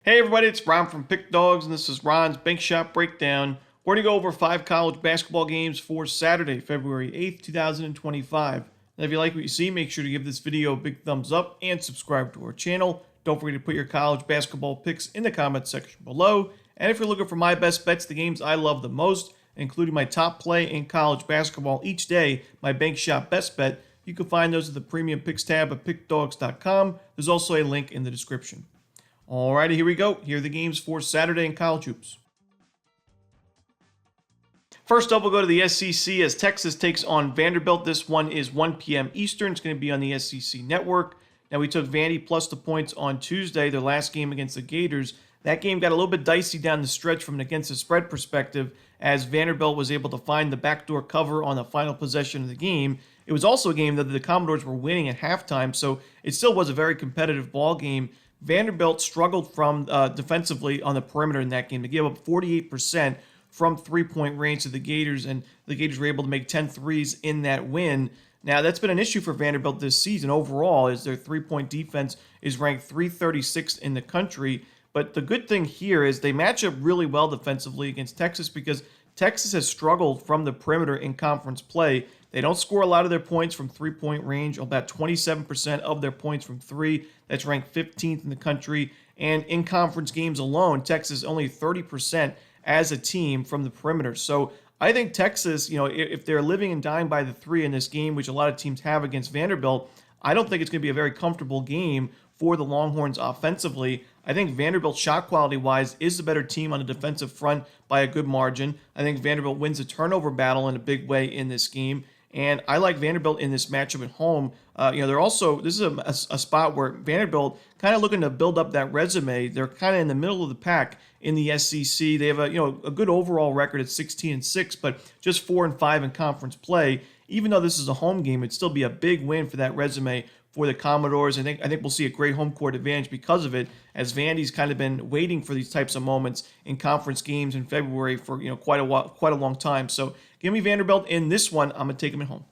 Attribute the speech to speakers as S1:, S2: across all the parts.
S1: Hey everybody, it's Ron from Pick Dawgz, and this is Ron's Bank Shot Breakdown. We're going to go over 5 college basketball games for Saturday, February 8th, 2025. And if you like what you see, make sure to give this video a big thumbs up and subscribe to our channel. Don't forget to put your college basketball picks in the comments section below. And if you're looking for my best bets, the games I love the most, including my top play in college basketball each day, my Bank Shot Best Bet, you can find those at the Premium Picks tab at pickdawgz.com. There's also a link in the description. Alrighty, here we go. Here are the games for Saturday in college hoops. First up, we'll go to the SEC as Texas takes on Vanderbilt. This one is 1 p.m. Eastern. It's going to be on the SEC Network. Now, we took Vandy plus the points on Tuesday, their last game against the Gators. That game got a little bit dicey down the stretch from an against the spread perspective as Vanderbilt was able to find the backdoor cover on the final possession of the game. It was also a game that the Commodores were winning at halftime, so it still was a very competitive ball game. Vanderbilt struggled from defensively on the perimeter in that game. They gave up 48% from three-point range to the Gators, and the Gators were able to make 10 threes in that win. Now, that's been an issue for Vanderbilt this season overall, as their three-point defense is ranked 336th in the country. But the good thing here is they match up really well defensively against Texas because Texas has struggled from the perimeter in conference play. They don't score a lot of their points from three-point range, about 27% of their points from three. That's ranked 15th in the country. And in conference games alone, Texas only 30% as a team from the perimeter. So I think Texas, if they're living and dying by the three in this game, which a lot of teams have against Vanderbilt, I don't think it's going to be a very comfortable game for the Longhorns offensively. I think Vanderbilt, shot quality-wise, is the better team on the defensive front by a good margin. I think Vanderbilt wins the turnover battle in a big way in this game. And I like Vanderbilt in this matchup at home. They're also, this is a spot where Vanderbilt kind of looking to build up that resume. They're kind of in the middle of the pack in the SEC. They have a good overall record at 16-6, but just 4-5 in conference play. Even though this is a home game, it'd still be a big win for that resume for the Commodores. I think we'll see a great home court advantage because of it, as Vandy's kind of been waiting for these types of moments in conference games in February for quite a long time. So give me Vanderbilt in this one. I'm gonna take them at home.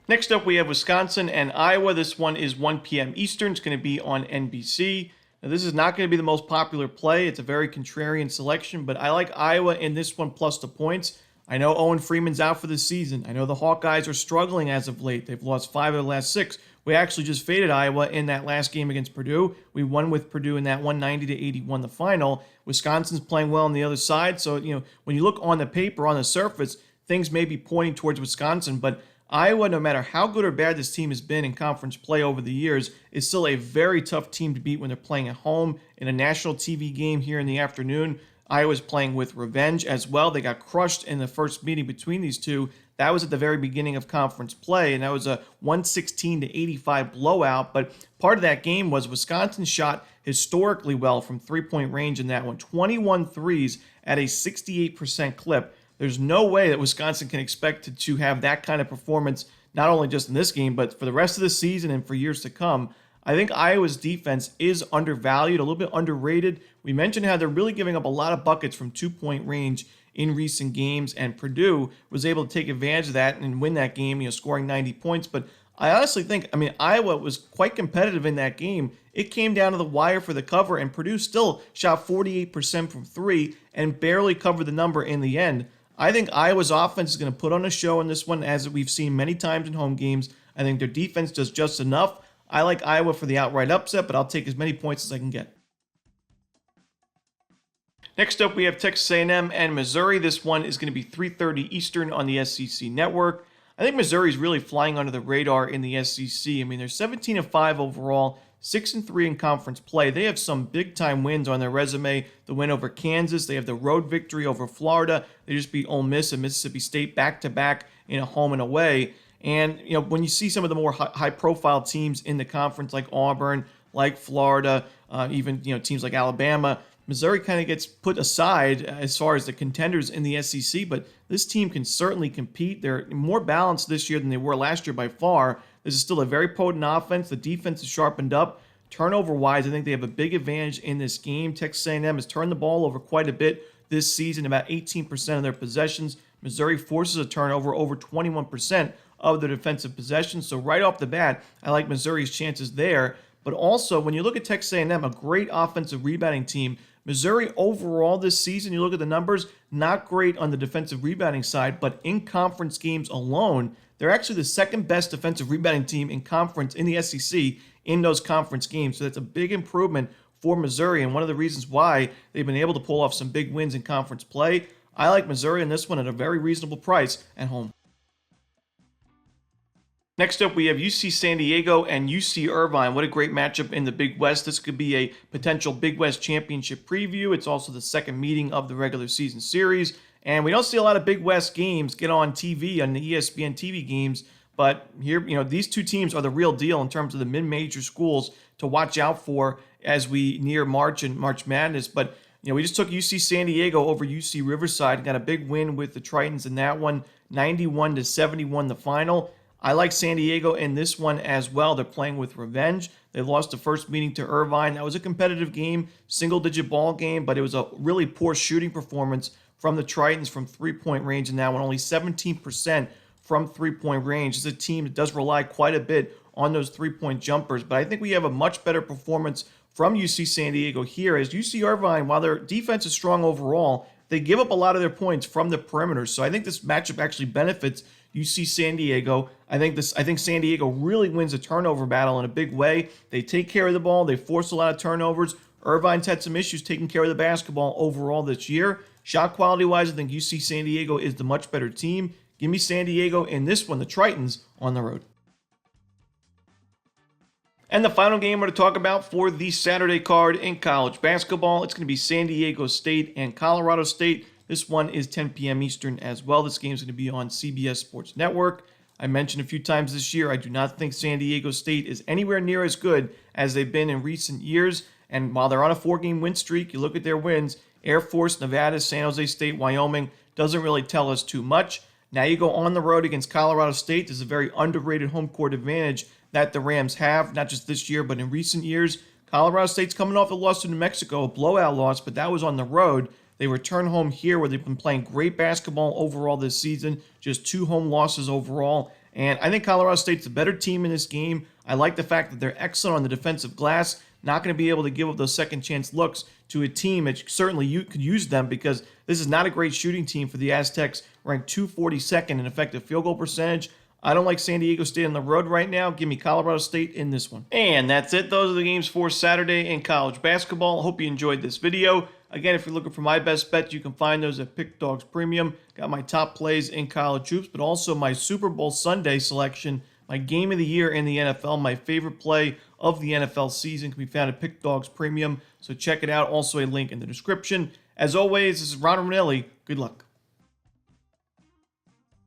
S1: Next up, we have Wisconsin and Iowa. This one is 1 p.m. Eastern. It's going to be on NBC. Now, this is not going to be the most popular play. It's a very contrarian selection, but I like Iowa in this one plus the points. I know Owen Freeman's out for the season. I know the Hawkeyes are struggling as of late. They've lost 5 of the last 6. We actually just faded Iowa in that last game against Purdue. We won with Purdue in that 190-81 the final. Wisconsin's playing well on the other side. So, when you look on the paper, on the surface, things may be pointing towards Wisconsin, but Iowa, no matter how good or bad this team has been in conference play over the years, is still a very tough team to beat when they're playing at home in a national TV game here in the afternoon. Iowa's playing with revenge as well. They got crushed in the first meeting between these two. That was at the very beginning of conference play, and that was a 116-85 blowout. But part of that game was Wisconsin shot historically well from three-point range in that one. 21 threes at a 68% clip. There's no way that Wisconsin can expect to have that kind of performance, not only just in this game, but for the rest of the season and for years to come. I think Iowa's defense is undervalued, a little bit underrated. We mentioned how they're really giving up a lot of buckets from two-point range in recent games, and Purdue was able to take advantage of that and win that game, scoring 90 points. But I honestly think, Iowa was quite competitive in that game. It came down to the wire for the cover, and Purdue still shot 48% from three and barely covered the number in the end. I think Iowa's offense is going to put on a show in this one, as we've seen many times in home games. I think their defense does just enough. I like Iowa for the outright upset, but I'll take as many points as I can get. Next up, we have Texas A&M and Missouri. This one is going to be 3:30 Eastern on the SEC Network. I think Missouri is really flying under the radar in the SEC. They're 17-5 overall, 6-3 in conference play. They have some big-time wins on their resume. The win over Kansas. They have the road victory over Florida. They just beat Ole Miss and Mississippi State back-to-back in a home and away. And, when you see some of the more high-profile teams in the conference like Auburn, like Florida, even, teams like Alabama, Missouri kind of gets put aside as far as the contenders in the SEC, but this team can certainly compete. They're more balanced this year than they were last year by far. This is still a very potent offense. The defense is sharpened up. Turnover-wise, I think they have a big advantage in this game. Texas A&M has turned the ball over quite a bit this season, about 18% of their possessions. Missouri forces a turnover over 21% of their defensive possessions. So right off the bat, I like Missouri's chances there. But also, when you look at Texas A&M, a great offensive rebounding team. Missouri overall this season, you look at the numbers, not great on the defensive rebounding side, but in conference games alone, they're actually the second best defensive rebounding team in conference in the SEC in those conference games. So that's a big improvement for Missouri, and one of the reasons why they've been able to pull off some big wins in conference play. I like Missouri in this one at a very reasonable price at home. Next up, we have UC San Diego and UC Irvine. What a great matchup in the Big West. This could be a potential Big West championship preview. It's also the second meeting of the regular season series. And we don't see a lot of Big West games get on TV, on the ESPN TV games. But here, these two teams are the real deal in terms of the mid-major schools to watch out for as we near March and March Madness. But, we just took UC San Diego over UC Riverside and got a big win with the Tritons in that one, 91-71 the final. I like San Diego in this one as well. They're playing with revenge. They lost the first meeting to Irvine. That was a competitive game, single-digit ball game, but it was a really poor shooting performance from the Tritons from three-point range in that one, only 17% from three-point range. It's a team that does rely quite a bit on those three-point jumpers, but I think we have a much better performance from UC San Diego here, as UC Irvine, while their defense is strong overall, they give up a lot of their points from the perimeter. So I think this matchup actually benefits UC San Diego. I think San Diego really wins a turnover battle in a big way. They take care of the ball. They force a lot of turnovers. Irvine's had some issues taking care of the basketball overall this year. Shot quality-wise, I think UC San Diego is the much better team. Give me San Diego in this one, the Tritons, on the road. And the final game we're going to talk about for the Saturday card in college basketball, it's going to be San Diego State and Colorado State. This one is 10 p.m. Eastern as well. This game is going to be on CBS Sports Network. I mentioned a few times this year, I do not think San Diego State is anywhere near as good as they've been in recent years. And while they're on a 4-game win streak, you look at their wins, Air Force, Nevada, San Jose State, Wyoming, doesn't really tell us too much. Now you go on the road against Colorado State. There's a very underrated home court advantage that the Rams have, not just this year, but in recent years. Colorado State's coming off a loss to New Mexico, a blowout loss, but that was on the road. They return home here where they've been playing great basketball overall this season, just 2 home losses overall. And I think Colorado State's a better team in this game. I like the fact that they're excellent on the defensive glass, not going to be able to give up those second chance looks to a team that certainly you could use them, because this is not a great shooting team for the Aztecs, ranked 242nd in effective field goal percentage. I don't like San Diego State on the road right now. Give me Colorado State in this one. And that's it. Those are the games for Saturday in college basketball. Hope you enjoyed this video. Again, if you're looking for my best bets, you can find those at Pickdawgz Premium. Got my top plays in college hoops, but also my Super Bowl Sunday selection, my game of the year in the NFL, my favorite play of the NFL season can be found at Pickdawgz Premium. So check it out. Also a link in the description. As always, this is Romanelli. Good luck.